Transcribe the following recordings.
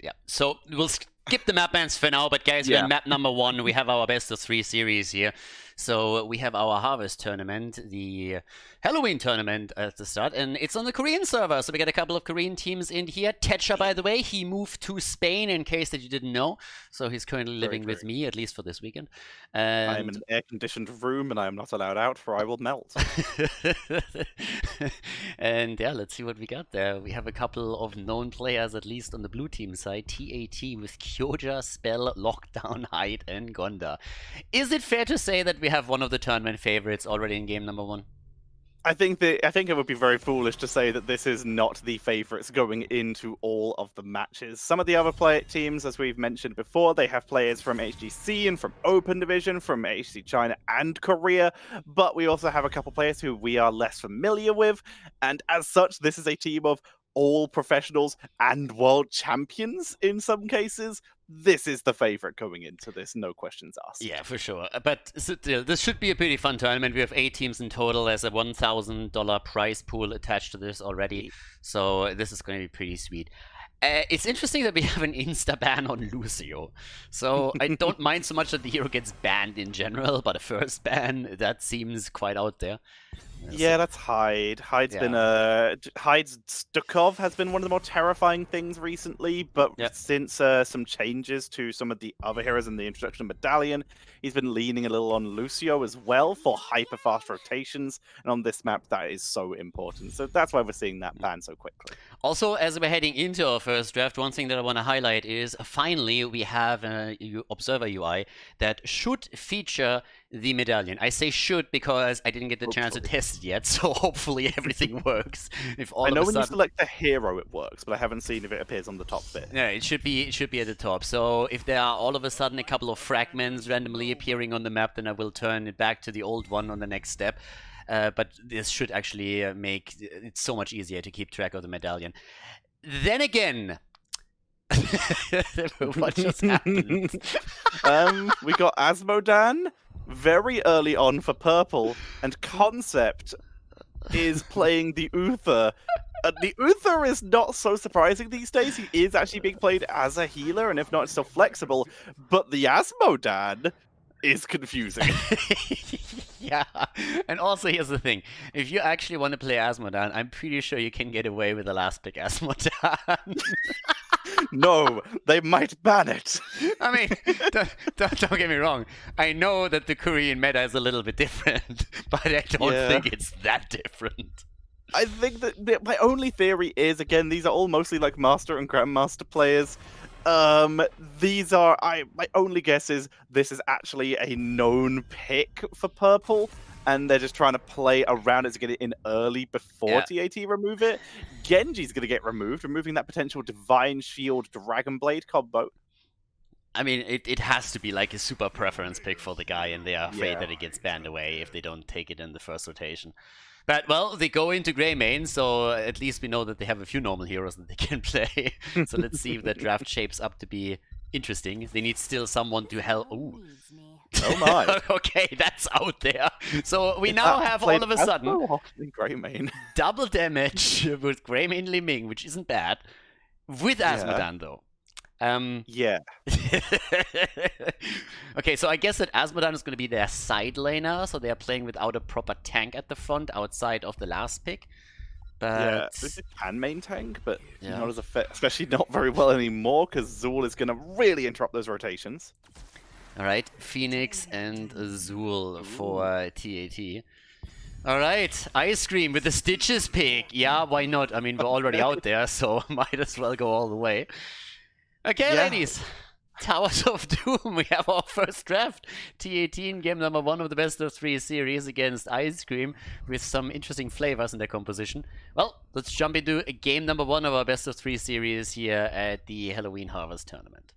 Yeah. So we'll skip the map bans for now, but guys, we're in map number 1. We have our best of 3 series here. So we have our Harvest tournament, the Halloween tournament at the start, and it's on the Korean server. So we got a couple of Korean teams in here. Techa, by the way, he moved to Spain, in case that you didn't know. So he's currently living with me, at least for this weekend. And I'm in an air-conditioned room, and I am not allowed out, for I will melt. And yeah, let's see what we got there. We have a couple of known players, at least on the blue team side. TAT with Kyoja, Spell, Lockdown, Hyde, and Gonda. Is it fair to say that we have one of the tournament favorites already in game number 1? I think it would be very foolish to say that this is not the favorites going into all of the matches. Some of the other teams, as we've mentioned before, they have players from HGC and from Open Division, from HGC China and Korea, but we also have a couple players who we are less familiar with, and as such, this is a team of all professionals and world champions in some cases. This is the favorite going into this, no questions asked. Yeah, for sure. But still, this should be a pretty fun tournament. We have 8 teams in total. There's a $1,000 prize pool attached to this already. So this is going to be pretty sweet. It's interesting that we have an insta ban on Lucio. So I don't mind so much that the hero gets banned in general, but a first ban, that seems quite out there. Yeah, that's Hyde. Hyde's been Hyde's Stukov has been one of the more terrifying things recently, but since some changes to some of the other heroes in the introduction of Medallion, he's been leaning a little on Lucio as well for hyper fast rotations, and on this map that is so important. So that's why we're seeing that ban so quickly. Also, as we're heading into our first draft, one thing that I want to highlight is finally we have an observer UI that should feature the Medallion. I say should because I didn't get the chance to test it yet, so hopefully everything works. If all I know of a when sudden... you select the hero it works, but I haven't seen if it appears on the top bit. Yeah, it should be at the top. So if there are all of a sudden a couple of fragments randomly appearing on the map, then I will turn it back to the old one on the next step. But this should actually make it so much easier to keep track of the Medallion. Then again, what just happened? We got Asmodan very early on for purple, and Concept is playing the Uther. The Uther is not so surprising these days. He is actually being played as a healer, and if not, it's still flexible. But the Asmodan is confusing. Yeah, and also here's the thing. If you actually want to play Asmodan, I'm pretty sure you can get away with the last pick Asmodan. No, they might ban it. I mean, don't get me wrong. I know that the Korean meta is a little bit different, but I don't think it's that different. I think that my only theory is, again, these are all mostly like Master and Grandmaster players. These are, my only guess is this is actually a known pick for purple, and they're just trying to play around it to get it in early before TAT remove it. Genji's going to get removed, removing that potential Divine Shield Dragon Blade combo. I mean, it has to be like a super preference pick for the guy, and they are afraid that it gets banned away if they don't take it in the first rotation. But, well, they go into Grey main, so at least we know that they have a few normal heroes that they can play. So let's see if that draft shapes up to be interesting. They need still someone to help. Ooh. Oh my. Okay, that's out there. So we now have all of a sudden Grey main. double damage with Grey main Li Ming, which isn't bad, with Asmodan though. Yeah. Okay, so I guess that Asmodan is going to be their side laner, so they are playing without a proper tank at the front outside of the last pick. But this is can main tank, but not as especially not very well anymore, because Zul is going to really interrupt those rotations. All right, Phoenix and Zul for TAT. All right, Ice Cream with the Stitches pick. Yeah, why not? I mean, we're already out there, so might as well go all the way. Okay, ladies. Towers of Doom. We have our first draft. TAT in game number 1 of the best of 3 series against Ice Cream with some interesting flavors in their composition. Well, let's jump into game number 1 of our best of 3 series here at the Halloween Harvest Tournament.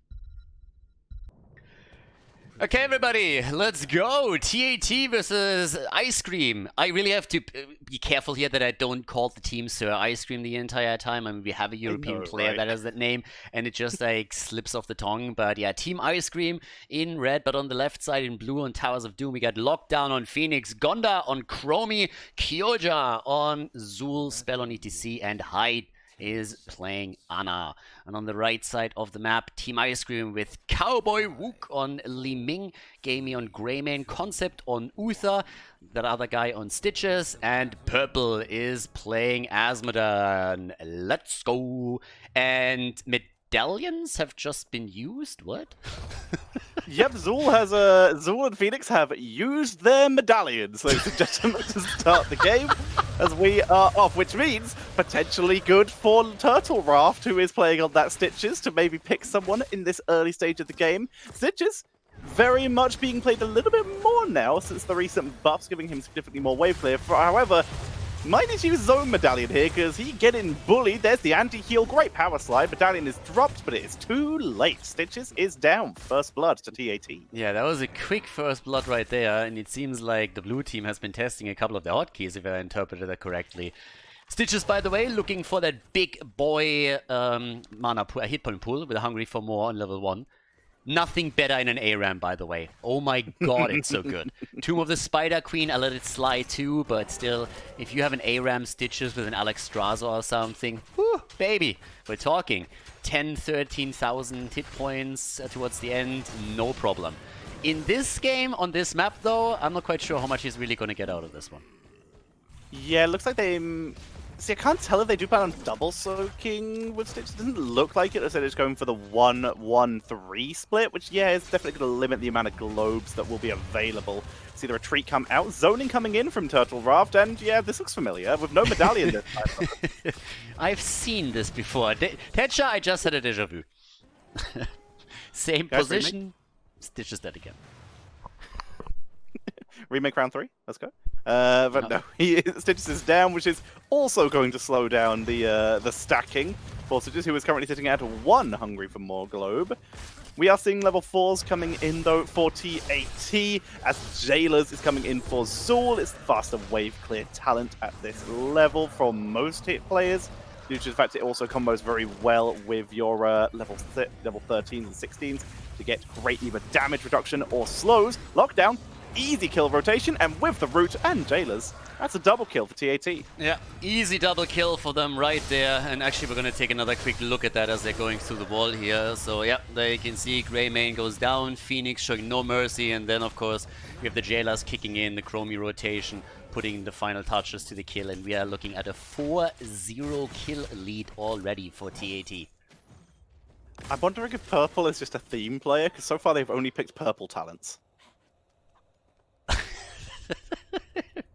Okay, everybody, let's go! TAT versus Ice Cream. I really have to be careful here that I don't call the team Sir Ice Cream the entire time. I mean, we have a European player that has that name, and it just like slips off the tongue. But yeah, Team Ice Cream in red, but on the left side in blue on Towers of Doom, we got Lockdown on Phoenix, Gonda on Chromie, Kyoja on Zul, Spell on ETC, and Hyde is playing Ana. And on the right side of the map, Team Ice Cream with Cowboy Wook on Li Ming, Gamey on Greymane, Concept on Uther, that other guy on Stitches, and Purple is playing Asmodan. Let's go! And medallions have just been used? What? Yep, Zool and Phoenix have used their medallions, ladies and gentlemen, to start the game as we are off, which means potentially good for Turtle Raft, who is playing on that Stitches, to maybe pick someone in this early stage of the game. Stitches very much being played a little bit more now since the recent buffs, giving him significantly more wave clear. However, might need to use his own medallion here, because he getting bullied. There's the anti-heal. Great power slide. Medallion is dropped, but it is too late. Stitches is down. First blood to TAT. Yeah, that was a quick first blood right there, and it seems like the blue team has been testing a couple of the hotkeys, if I interpreted that correctly. Stitches, by the way, looking for that big boy mana hit point pool with a Hungry for More on level 1. Nothing better in an ARAM, by the way. Oh my god, it's so good. Tomb of the Spider Queen, I let it slide too, but still, if you have an ARAM Stitches with an Alex Straza or something, whew, baby, we're talking 10, 13,000 hit points towards the end, no problem. In this game, on this map though, I'm not quite sure how much he's really going to get out of this one. Yeah, it looks like they... See, I can't tell if they do plan on double soaking with Stitch. It doesn't look like it. I said it's going for the 1-1-3 split, which, yeah, is definitely going to limit the amount of globes that will be available. See the retreat come out. Zoning coming in from Turtle Raft, and yeah, this looks familiar, with no medallion this time. I've seen this before. Tetcha, I just had a deja vu. Same position. Stitches that again. Remake round 3, let's go. But no, Stitches is down, which is also going to slow down the stacking for Stitches, who is currently sitting at 1 Hungry for More globe. We are seeing level 4s coming in, though, for TAT, as Jailers is coming in for Zool. It's the faster wave clear talent at this level from most hit players, due to the fact it also combos very well with your level 13s and 16s to get great either damage reduction or slows. Lockdown. Easy kill rotation, and with the root and Jailers, that's a double kill for TAT. Yeah, easy double kill for them right there. And actually, we're going to take another quick look at that as they're going through the wall here. So yeah, there you can see Greymane goes down, Phoenix showing no mercy, and then of course we have the Jailers kicking in, the Chromie rotation, putting the final touches to the kill, and we are looking at a 4-0 kill lead already for TAT. I'm wondering if Purple is just a theme player, because so far they've only picked purple talents.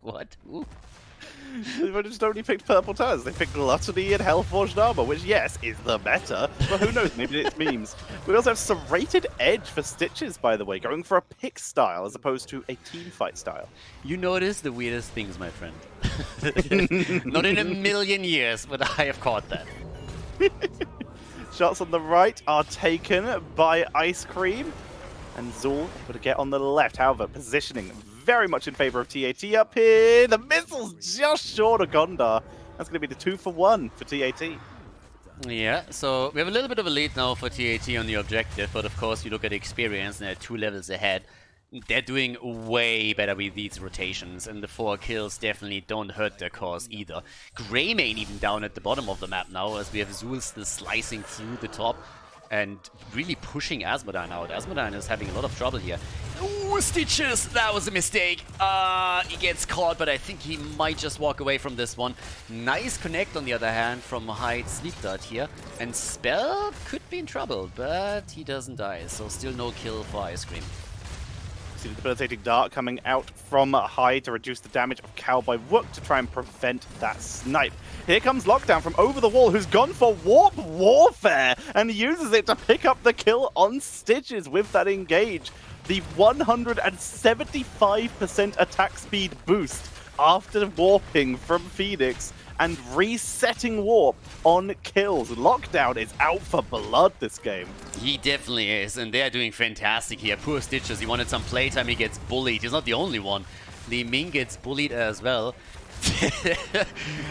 What? Ooh. They've just only picked purple talents. They picked Gluttony and Hellforged Armor, which, yes, is the meta, but who knows, maybe it's memes. We also have Serrated Edge for Stitches, by the way, going for a pick style as opposed to a team fight style. You notice the weirdest things, my friend. Not in a million years would I have caught that. Shots on the right are taken by Ice Cream, and Zool able to get on the left. However, positioning very much in favor of TAT up here. The missile's just short of Gondar. That's going to be the 2-for-1 for TAT. Yeah, so we have a little bit of a lead now for TAT on the objective, but of course you look at experience and they're 2 levels ahead. They're doing way better with these rotations, and the 4 kills definitely don't hurt their cause either. Greymane even down at the bottom of the map now, as we have Zool still slicing through the top and really pushing Asmodan out. Asmodan is having a lot of trouble here. Ooh, Stitches! That was a mistake. He gets caught, but I think he might just walk away from this one. Nice connect, on the other hand, from Hyde Sleep Dart here. And Spell could be in trouble, but he doesn't die, so still no kill for Ice Cream. See the debilitating dart coming out from Hyde to reduce the damage of Cowboy Wook to try and prevent that snipe. Here comes Lockdown from over the wall, who's gone for Warp Warfare and uses it to pick up the kill on Stitches with that engage. The 175% attack speed boost after warping from Phoenix and resetting warp on kills. Lockdown is out for blood this game. He definitely is, and they're doing fantastic here. Poor Stitches, he wanted some playtime, he gets bullied. He's not the only one. Li Ming gets bullied as well.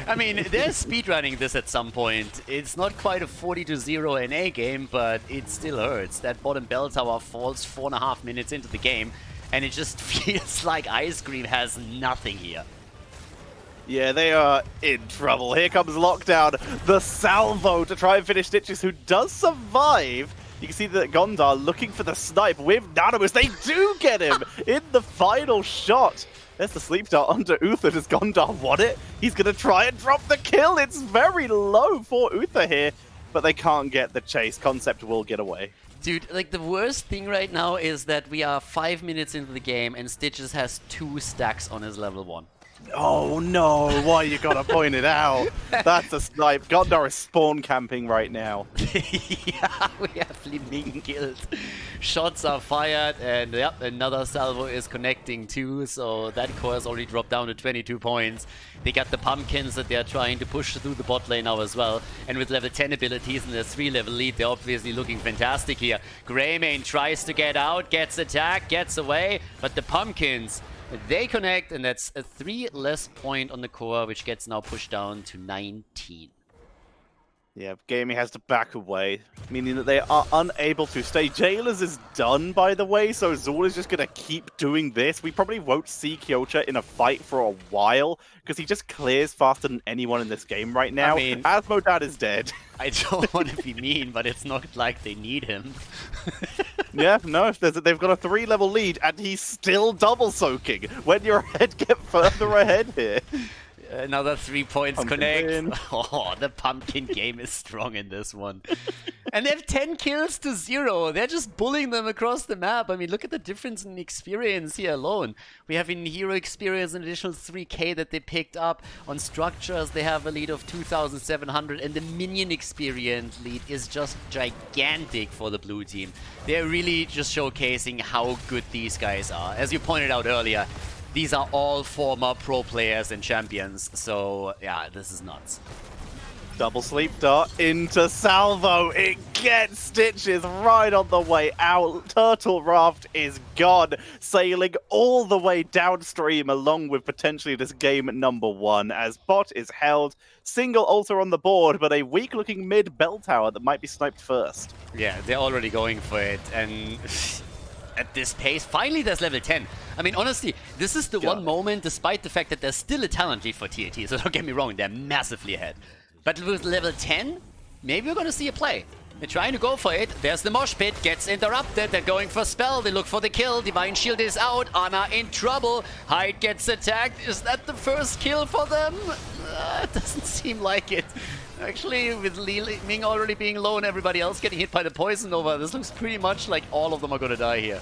I mean, they're speedrunning this at some point. It's not quite a 40-0 NA game, but it still hurts. That bottom bell tower falls 4.5 minutes into the game, and it just feels like Ice Cream has nothing here. Yeah, they are in trouble. Here comes Lockdown, the salvo to try and finish Stitches, who does survive. You can see that Gondar looking for the snipe with Nanomus. They do get him in the final shot. There's the sleep dart under Uther. Does Gondar want it? He's going to try and drop the kill. It's very low for Uther here, but they can't get the chase. Concept will get away. Dude, like the worst thing right now is that we are 5 minutes into the game and Stitches has 2 stacks on his level 1. Oh no, why you gotta point it out? That's a snipe. Gondar is spawn camping right now. Yeah, we have Liming killed. Shots are fired and yep, another salvo is connecting too, so that core has already dropped down to 22 points. They got the pumpkins that they are trying to push through the bot lane now as well, and with level 10 abilities and their 3 level lead, they're obviously looking fantastic here. Greymane tries to get out, gets attacked, gets away, but the pumpkins, they connect, and that's a 3 less point on the core, which gets now pushed down to 19. Yeah, Gaming has to back away, meaning that they are unable to stay. Jailers is done, by the way, so Zul is just going to keep doing this. We probably won't see Kyocha in a fight for a while, because he just clears faster than anyone in this game right now. I mean, Asmodad is dead. I don't want to be mean, but it's not like they need him. Yeah, no, they've got a 3-level lead, and he's still double soaking. When your head get further ahead here. Another 3 points Pumpkin connect. win. Oh, the pumpkin game is strong in this one. And they have 10 kills to 0. They're just bullying them across the map. I mean, look at the difference in experience here alone. We have in hero experience an additional 3k that they picked up. On structures, they have a lead of 2,700. And the minion experience lead is just gigantic for the blue team. They're really just showcasing how good these guys are. As you pointed out earlier, these are all former pro players and champions, so yeah, this is nuts. Double sleep dart into salvo. It gets Stitches right on the way out. Turtle Raft is gone, sailing all the way downstream along with potentially this game number 1 as bot is held. Single altar on the board, but a weak looking mid bell tower that might be sniped first. Yeah, they're already going for it, and at this pace, finally there's level 10. I mean, honestly, this is the one moment, despite the fact that there's still a talent lead for TAT, so don't get me wrong, they're massively ahead. But with level 10, maybe we're gonna see a play. They're trying to go for it. There's the mosh pit, gets interrupted. They're going for spell. They look for the kill. Divine Shield is out. Ana in trouble. Hyde gets attacked. Is that the first kill for them? It doesn't seem like it. Actually, with Li Ming already being low and everybody else getting hit by the Poison Nova, this looks pretty much like all of them are gonna die here.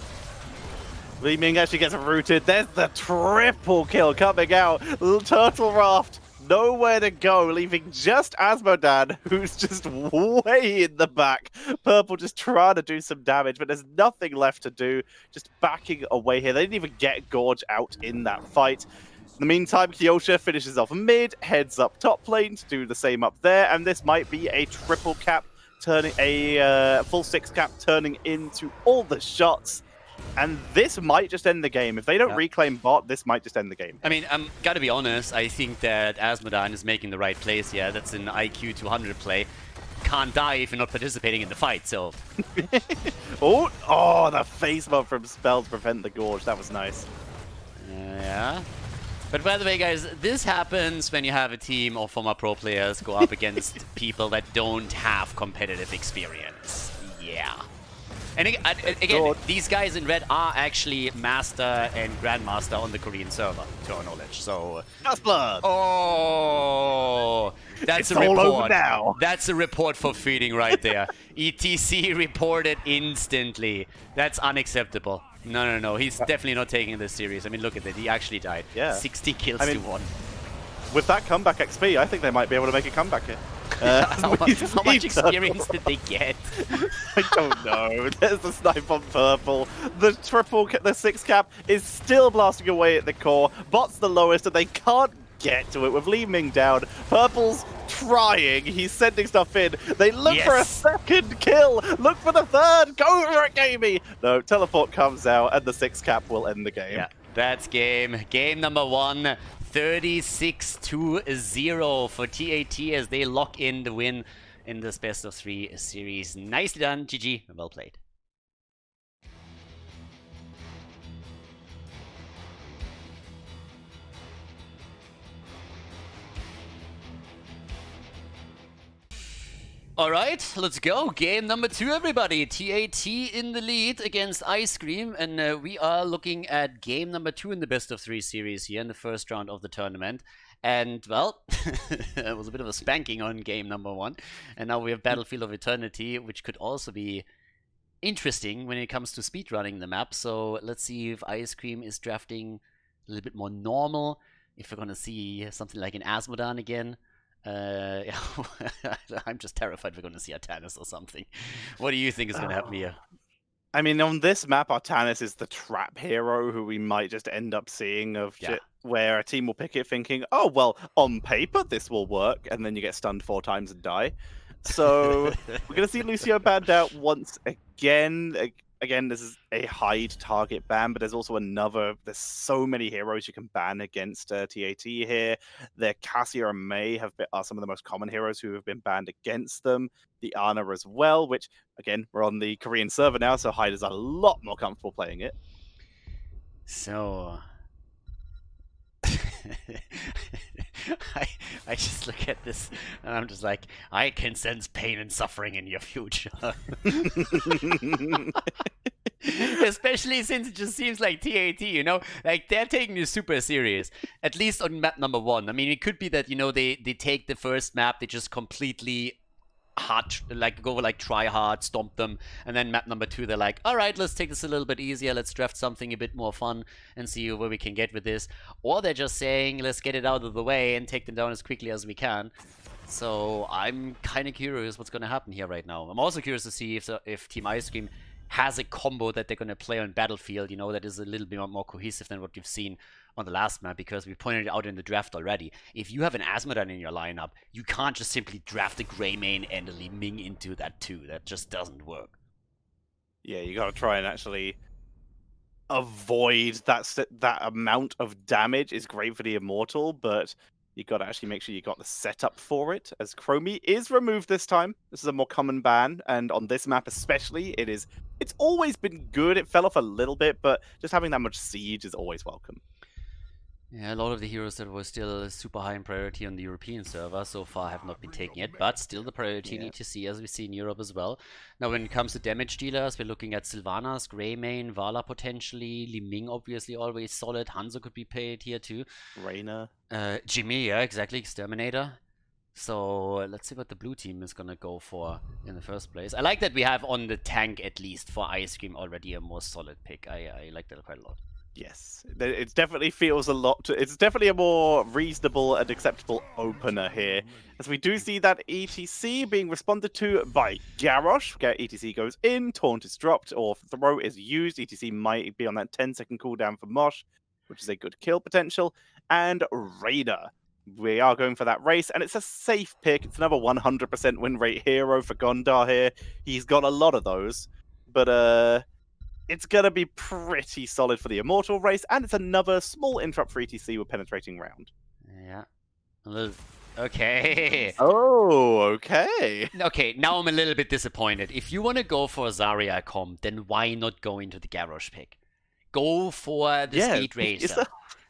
Li Ming actually gets rooted. There's the triple kill coming out. Little Turtle Raft, nowhere to go, leaving just Asmodad, who's just way in the back. Purple just trying to do some damage, but there's nothing left to do. Just backing away here. They didn't even get Gorge out in that fight. In the meantime, Kyocha finishes off mid, heads up top lane to do the same up there, and this might be a triple cap, turning a full 6 cap, turning into all the shots. And this might just end the game. If they don't reclaim bot, this might just end the game. I mean, I'm gotta be honest, I think that Asmodad is making the right plays here. That's an IQ 200 play. Can't die if you're not participating in the fight, so... oh, the face mode from spell to prevent the Gorge. That was nice. Yeah. But by the way, guys, this happens when you have a team of former pro players go up against people that don't have competitive experience. Yeah. And again, these guys in red are actually Master and Grandmaster on the Korean server, to our knowledge, so... That's blood! Oh! That's it's a report. All over now. That's a report for feeding right there. ETC reported instantly. That's unacceptable. No. He's definitely not taking this serious. I mean, look at that. He actually died. Yeah. 60 kills to 1. With that comeback XP, I think they might be able to make a comeback here. How much experience did they get? I don't know. There's the snipe on purple. The 6 cap is still blasting away at the core. Bot's the lowest, and they can't get to it with Li Ming down. Purple's trying. He's sending stuff in. They look for a second kill. Look for the third. Go for it, Gamey. No, teleport comes out, and the 6 cap will end the game. Yeah, that's game. Game number 1. 36-0 for TAT as they lock in the win in this best of 3 series. Nicely done, GG, well played. All right, let's go. Game number 2, everybody. TAT in the lead against Ice Cream, and we are looking at game number 2 in the best of 3 series here in the first round of the tournament. And, well, it was a bit of a spanking on game number 1. And now we have Battlefield of Eternity, which could also be interesting when it comes to speedrunning the map. So let's see if Ice Cream is drafting a little bit more normal, if we're going to see something like an Asmodan again. Yeah, I'm just terrified we're going to see Artanis or something. What do you think is going to happen here? I mean, on this map, Artanis is the trap hero who we might just end up seeing where a team will pick it thinking, oh, well, on paper, this will work, and then you get stunned 4 times and die. So we're going to see Lucio banned out once again. Again, this is a hide target ban, but there's also there's so many heroes you can ban against TAT here. Their Cassia and Mei are some of the most common heroes who have been banned against them. The Ana as well, which, again, we're on the Korean server now, so hide is a lot more comfortable playing it. So... I just look at this and I'm just like, I can sense pain and suffering in your future. Especially since it just seems like TAT, you know, like they're taking this super serious, at least on map number 1. I mean, it could be that, you know, they take the first map, they just completely try hard, stomp them, and then map number 2 they're like, all right, let's take this a little bit easier, let's draft something a bit more fun and see where we can get with this. Or they're just saying, let's get it out of the way and take them down as quickly as we can. So I'm kind of curious what's going to happen here right now. I'm also curious to see if Team Ice Cream has a combo that they're going to play on Battlefield, you know, that is a little bit more cohesive than what we've seen on the last map, because we pointed it out in the draft already. If you have an Asmodan in your lineup, you can't just simply draft a Greymane and a Li Ming into that too. That just doesn't work. Yeah, you got to try and actually avoid that amount of damage. Is great for the Immortal, but you got to actually make sure you got the setup for it, as Chromie is removed this time. This is a more common ban, and on this map especially, it's always been good. It fell off a little bit, but just having that much siege is always welcome. Yeah, a lot of the heroes that were still super high in priority on the European server so far have not been taken yet, but still the priority need to see, as we see in Europe as well. Now, when it comes to damage dealers, we're looking at Sylvanas, Greymane, Vala potentially, Li Ming obviously always solid, Hanzo could be paid here too. Reyna. Jimmy, yeah, exactly, Exterminator. So let's see what the blue team is gonna go for in the first place. I like that we have on the tank, at least for Ice Cream, already a more solid pick. I like that quite a lot. Yes, it definitely feels a lot. It's definitely a more reasonable and acceptable opener here, as we do see that ETC being responded to by Garrosh. ETC goes in, Taunt is dropped, or Throw is used. ETC might be on that 10-second cooldown for Mosh, which is a good kill potential. And Raider. We are going for that race, and it's a safe pick. It's another 100% win rate hero for Gondar here. He's got a lot of those, but it's going to be pretty solid for the Immortal race, and it's another small interrupt for ETC with Penetrating Round. Yeah. Okay. Oh, okay. Okay, now I'm a little bit disappointed. If you want to go for a Zarya comp, then why not go into the Garrosh pick? Go for the Speed Racer.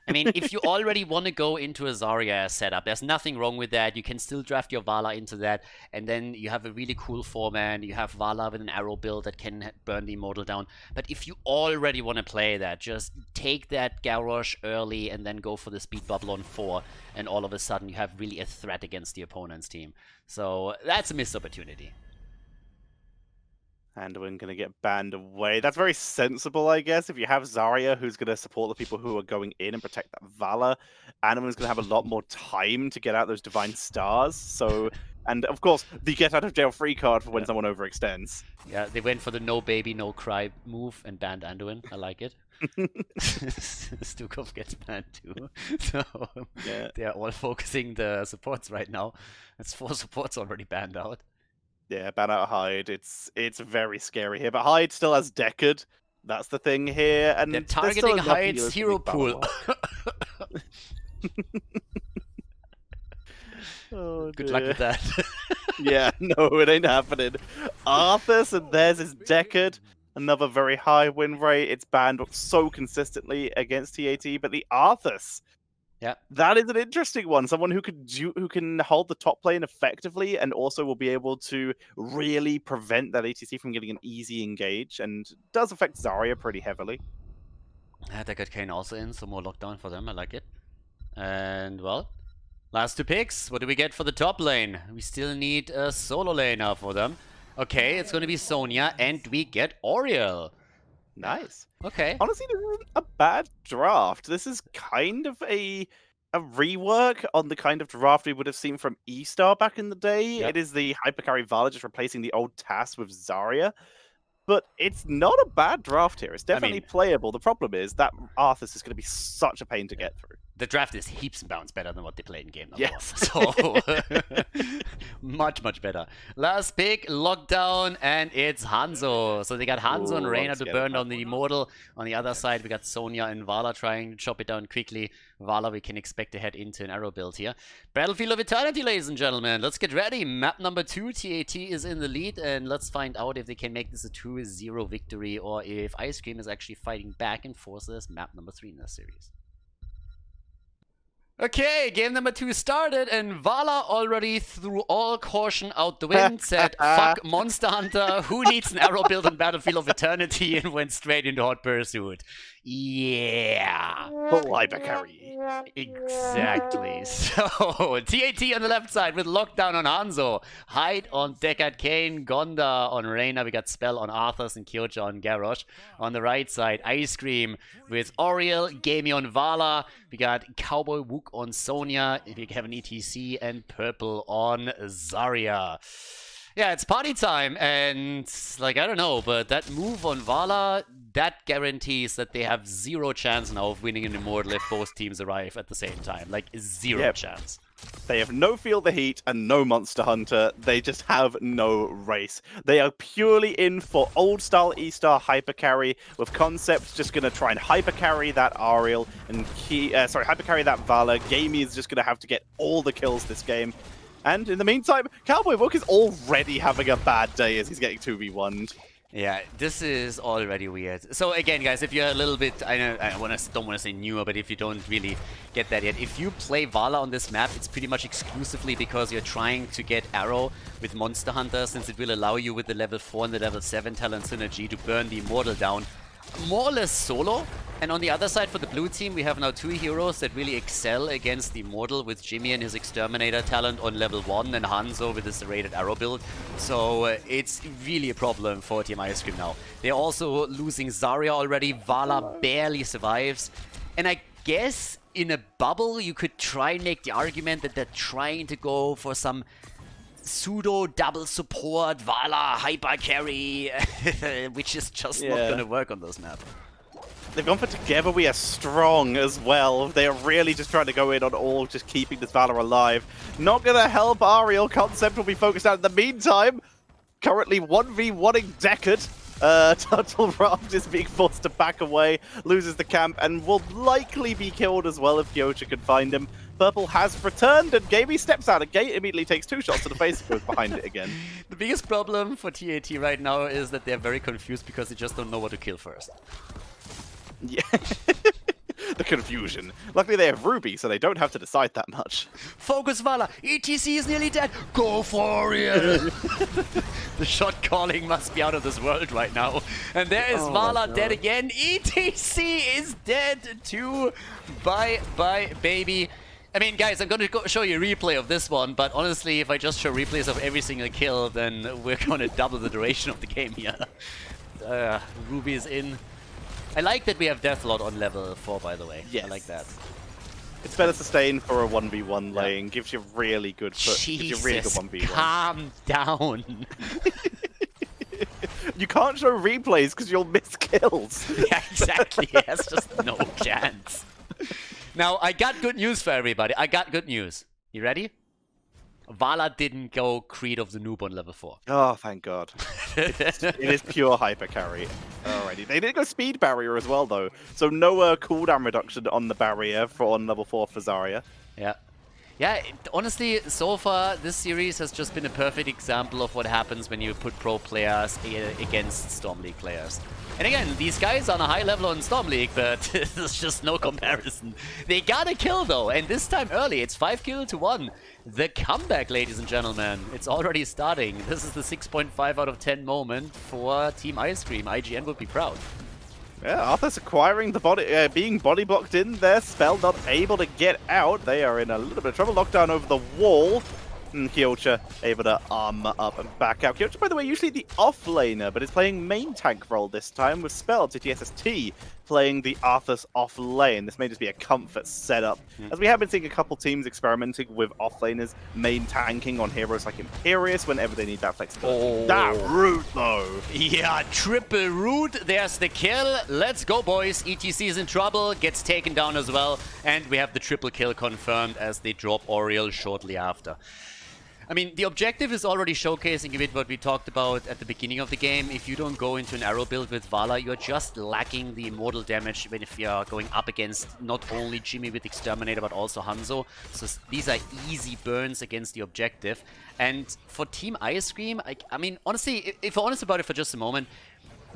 I mean, if you already want to go into a Zarya setup, there's nothing wrong with that. You can still draft your Vala into that, and then you have a really cool 4-man. You have Vala with an arrow build that can burn the Immortal down. But if you already want to play that, just take that Garrosh early and then go for the Speed Bubble on 4, and all of a sudden you have really a threat against the opponent's team. So that's a missed opportunity. Anduin going to get banned away. That's very sensible, I guess. If you have Zarya, who's going to support the people who are going in and protect that Vala, Anduin's going to have a lot more time to get out those Divine Stars. So, and of course, the get out of jail free card for when someone overextends. Yeah, they went for the no baby, no cry move and banned Anduin. I like it. Stukov gets banned too. So they're all focusing the supports right now. That's 4 supports already banned out. Yeah, ban out Hyde. It's very scary here, but Hyde still has Deckard. That's the thing here, and they're targeting Hyde's hero pool. Oh, good luck with that. Yeah, no, it ain't happening. Arthas, and theirs is Deckard. Another very high win rate. It's banned so consistently against TAT, but the Arthas Yeah. That is an interesting one. Someone who can hold the top lane effectively and also will be able to really prevent that ATC from getting an easy engage, and does affect Zarya pretty heavily. Yeah, they got Kane also in, so more lockdown for them. I like it. And well, last two picks. What do we get for the top lane? We still need a solo laner for them. Okay, it's going to be Sonya, and we get Oriel. Nice. Okay. Honestly, this isn't a bad draft. This is kind of a rework on the kind of draft we would have seen from E-Star back in the day. Yep. It is the Hypercarry Vala just replacing the old TAS with Zarya. But it's not a bad draft here. It's definitely playable. The problem is that Arthas is going to be such a pain to get through. The draft is heaps and bounds better than what they played in game number Yes. one. So, much, much better. Last pick, Lockdown, and it's Hanzo. So they got Hanzo and Reyna to burn down the Immortal. On the other side, we got Sonya and Vala trying to chop it down quickly. Vala, we can expect to head into an arrow build here. Battlefield of Eternity, ladies and gentlemen. Let's get ready. Map number 2, TAT is in the lead, and let's find out if they can make this a 2-0 victory, or if Ice Cream is actually fighting back and forces map number 3 in this series. Okay, game number 2 started, and Vala already threw all caution out the wind, said, fuck Monster Hunter, who needs an arrow build on Battlefield of Eternity, and went straight into Hot Pursuit. Yeah. Full Hypercarry. Exactly. So, TAT on the left side with Lockdown on Hanzo, Hyde on Deckard Kane, Gonda on Reyna, we got Spell on Arthas, and Kyoja on Garrosh. On the right side, Ice Cream with Oriel, Gamey on Vala, we got Cowboy Wook on Sonya, we have an ETC, and Purple on Zarya. Yeah, it's party time, and like, I don't know, but that move on Vala, that guarantees that they have 0 chance now of winning an Immortal if both teams arrive at the same time. Like, 0 chance. They have no Feel the Heat and no Monster Hunter. They just have no race. They are purely in for old-style E-Star hypercarry, with Concept just going to try and hypercarry that Ariel, and hypercarry that Vala. Gamey is just going to have to get all the kills this game. And in the meantime, Cowboy Wook is already having a bad day as he's getting 2v1'd. Yeah, this is already weird. So again, guys, if you're a little bit, I don't want to say newer, but if you don't really get that yet, if you play Vala on this map, it's pretty much exclusively because you're trying to get Arrow with Monster Hunter, since it will allow you with the level 4 and the level 7 talent synergy to burn the Immortal down more or less solo. And on the other side, for the blue team, we have now 2 heroes that really excel against the Immortal, with Jimmy and his Exterminator talent on level 1 and Hanzo with his serrated arrow build. So it's really a problem for Team Ice Cream now. They're also losing Zarya already. Vala barely survives. And I guess in a bubble, you could try and make the argument that they're trying to go for some pseudo double support Vala hyper carry, which is just not gonna work on this map. They've gone for Together We Are Strong as well. They are really just trying to go in on all, just keeping this Valor alive. Not gonna help Ariel. Concept will be focused out in the meantime. Currently 1v1ing Deckard. Turtle Raft is being forced to back away, loses the camp, and will likely be killed as well if Kyoja can find him. Purple has returned, and Gamey steps out. A gate immediately takes 2 shots to the face and goes behind it again. The biggest problem for TAT right now is that they're very confused because they just don't know what to kill first. Yeah. The confusion. Luckily they have Ruby, so they don't have to decide that much. Focus Vala! ETC is nearly dead! Go for it! The shot calling must be out of this world right now. And there is Vala dead again. ETC is dead too! Bye bye baby. I mean, guys, I'm going to show you a replay of this one, but honestly, if I just show replays of every single kill, then we're going to double the duration of the game here. Ruby is in. I like that we have Deathlord on level 4, by the way. Yes. I like that. It's better sustain for a 1v1 lane. Gives you really good Jesus, gives you really good 1v1. Calm down. You can't show replays because you'll miss kills. Yeah, exactly. He has just no chance. Now, I got good news for everybody. I got good news. You ready? Vala didn't go Creed of the Noob on level 4. Oh, thank God. It is pure hyper carry already. They did go Speed Barrier as well, though. So no cooldown reduction on the barrier on level 4 for Zarya. Yeah. Yeah, honestly, so far, this series has just been a perfect example of what happens when you put pro players against Storm League players. And again, these guys are on a high level on Storm League, but there's just no comparison. They got a kill, though, and this time early. It's 5 kills to 1. The comeback, ladies and gentlemen. It's already starting. This is the 6.5 out of 10 moment for Team Ice Cream. IGN would be proud. Yeah, Arthur's acquiring the body, being body blocked in there. Spell not able to get out. They are in a little bit of trouble. Lockdown over the wall. And Kyocha able to armor up and back out. Kyocha, by the way, usually the off-laner, but is playing main tank role this time with Spell, TTSST, playing the Arthur's off-lane. This may just be a comfort setup, as we have been seeing a couple teams experimenting with off-laners main tanking on heroes like Imperius whenever they need that flexibility. That root, though! Yeah, triple root. There's the kill. Let's go, boys. ETC is in trouble, gets taken down as well, and we have the triple kill confirmed as they drop Oriel shortly after. I mean, the objective is already showcasing a bit what we talked about at the beginning of the game. If you don't go into an arrow build with Vala, you're just lacking the immortal damage when if you're going up against not only Jimmy with Exterminator, but also Hanzo. So these are easy burns against the objective. And for Team Ice Cream, I mean, honestly, if we're honest about it for just a moment,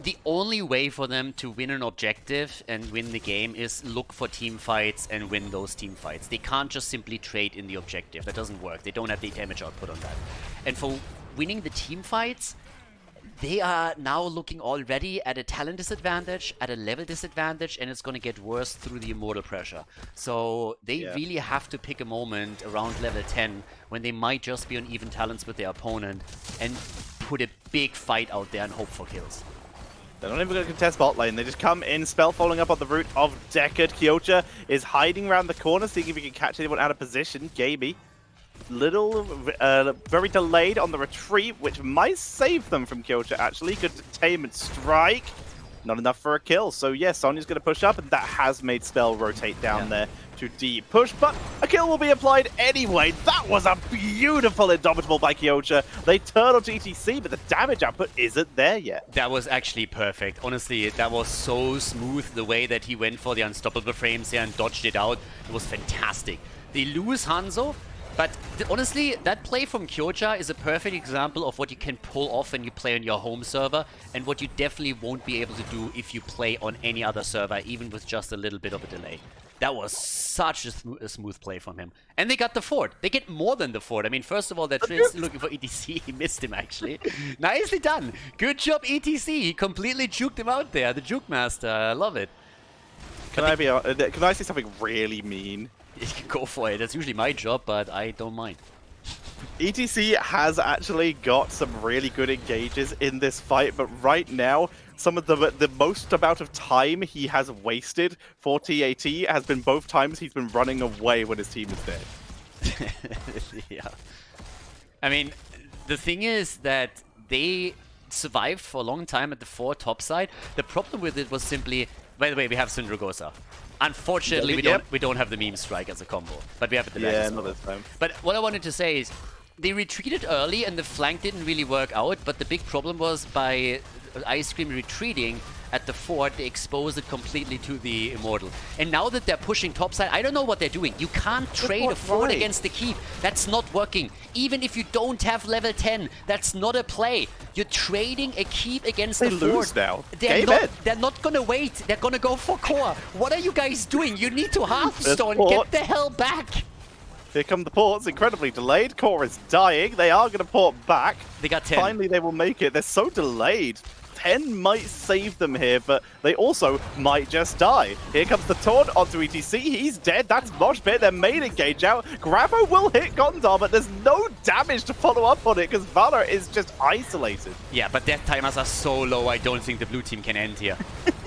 the only way for them to win an objective and win the game is look for team fights and win those team fights. They can't just simply trade in the objective. That doesn't work. They don't have the damage output on that. And for winning the team fights, they are now looking already at a talent disadvantage, at a level disadvantage, and it's going to get worse through the immortal pressure. So they really have to pick a moment around level 10 when they might just be on even talents with their opponent and put a big fight out there and hope for kills. They're not even going to contest bot lane. They just come in, Spell following up on the route of Deckard. Kyocha is hiding around the corner, seeing if he can catch anyone out of position. Gaby, very delayed on the retreat, which might save them from Kyocha, actually. Good containment strike. Not enough for a kill. So, yeah, Sonya's going to push up, and that has made Spell rotate down there to deep push, but a kill will be applied anyway. That was a beautiful Indomitable by Kyocha. They turn on ETC, but the damage output isn't there yet. That was actually perfect. Honestly, that was so smooth, the way that he went for the unstoppable frames here and dodged it out. It was fantastic. They lose Hanzo, but honestly, that play from Kyocha is a perfect example of what you can pull off when you play on your home server and what you definitely won't be able to do if you play on any other server, even with just a little bit of a delay. That was such a smooth play from him. And they got the fort. They get more than the fort. I mean, first of all, they're looking for ETC. He missed him, actually. Nicely done. Good job, ETC. He completely juked him out there. The juke master. I love it. Can I say something really mean? You can go for it. That's usually my job, but I don't mind. ETC has actually got some really good engages in this fight, but right now, some of the most amount of time he has wasted for TAT has been both times he's been running away when his team is dead. Yeah. I mean, the thing is that they survived for a long time at the 4 top side. The problem with it was simply, by the way, we have Syndragosa. Unfortunately, we don't have the meme strike as a combo, but we have it the back as well. Not this time. But what I wanted to say is, they retreated early and the flank didn't really work out, but the big problem was by Ice Cream retreating at the fort, they exposed it completely to the Immortal. And now that they're pushing topside, I don't know what they're doing. You can't trade a fort against the keep. That's not working. Even if you don't have level 10, that's not a play. You're trading a keep against the fort. They lose now. They're not gonna wait. They're gonna go for core. What are you guys doing? You need to Hearthstone. Get the hell back. Here come the ports, incredibly delayed. Core is dying. They are going to port back. They got 10. Finally, they will make it. They're so delayed. 10 might save them here, but they also might just die. Here comes the taunt onto ETC. He's dead. That's Mosh Pit. Their main engage out. Gravo will hit Gondar, but there's no damage to follow up on it because Valor is just isolated. Yeah, but death timers are so low, I don't think the blue team can end here.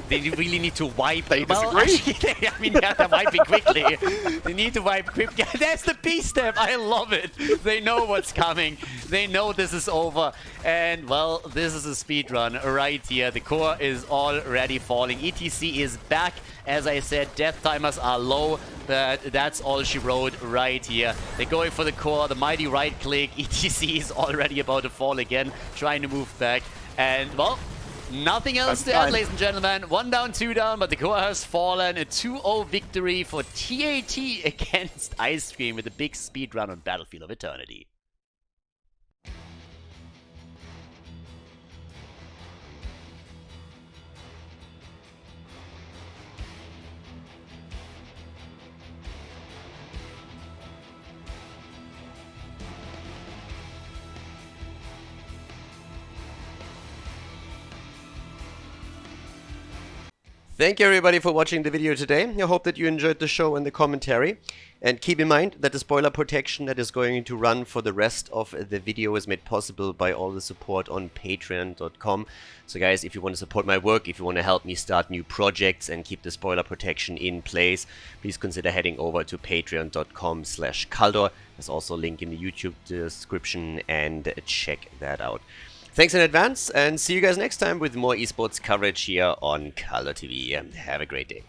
They really need to wipe. They disagree. Actually, I mean, they're wiping quickly. They need to wipe quickly. There's the B-step. I love it. They know what's coming. They know this is over. And, well, this is a speed run right here. The core is already falling. ETC is back. As I said, death timers are low, but that's all she wrote right here. They're going for the core, the mighty right click. ETC is already about to fall again, trying to move back. And, well, Nothing else to add, ladies and gentlemen. 1 down, 2 down, but the core has fallen. A 2-0 victory for TAT against Ice Cream with a big speed run on Battlefield of Eternity. Thank you everybody for watching the video today. I hope that you enjoyed the show and the commentary. And keep in mind that the spoiler protection that is going to run for the rest of the video is made possible by all the support on patreon.com. So guys, if you want to support my work, if you want to help me start new projects and keep the spoiler protection in place, please consider heading over to patreon.com/Khaldor. There's also a link in the YouTube description, and check that out. Thanks in advance, and see you guys next time with more esports coverage here on Khaldor TV. Have a great day.